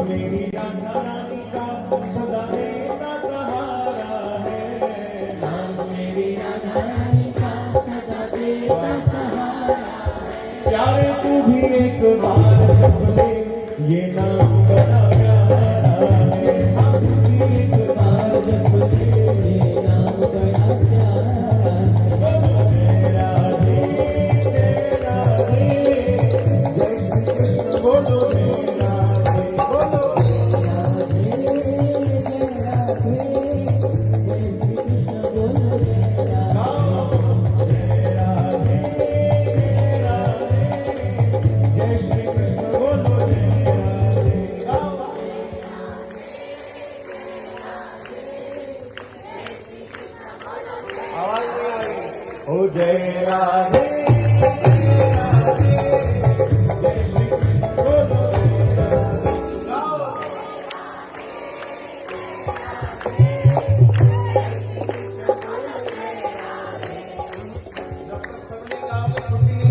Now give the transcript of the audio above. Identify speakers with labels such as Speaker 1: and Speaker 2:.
Speaker 1: मेरी राधा रानी का सदा देता सहारा है।
Speaker 2: नाम मेरी राधा रानी का सदा देता सहारा है।
Speaker 1: प्यारे तू भी एक बार जप ले ये नाम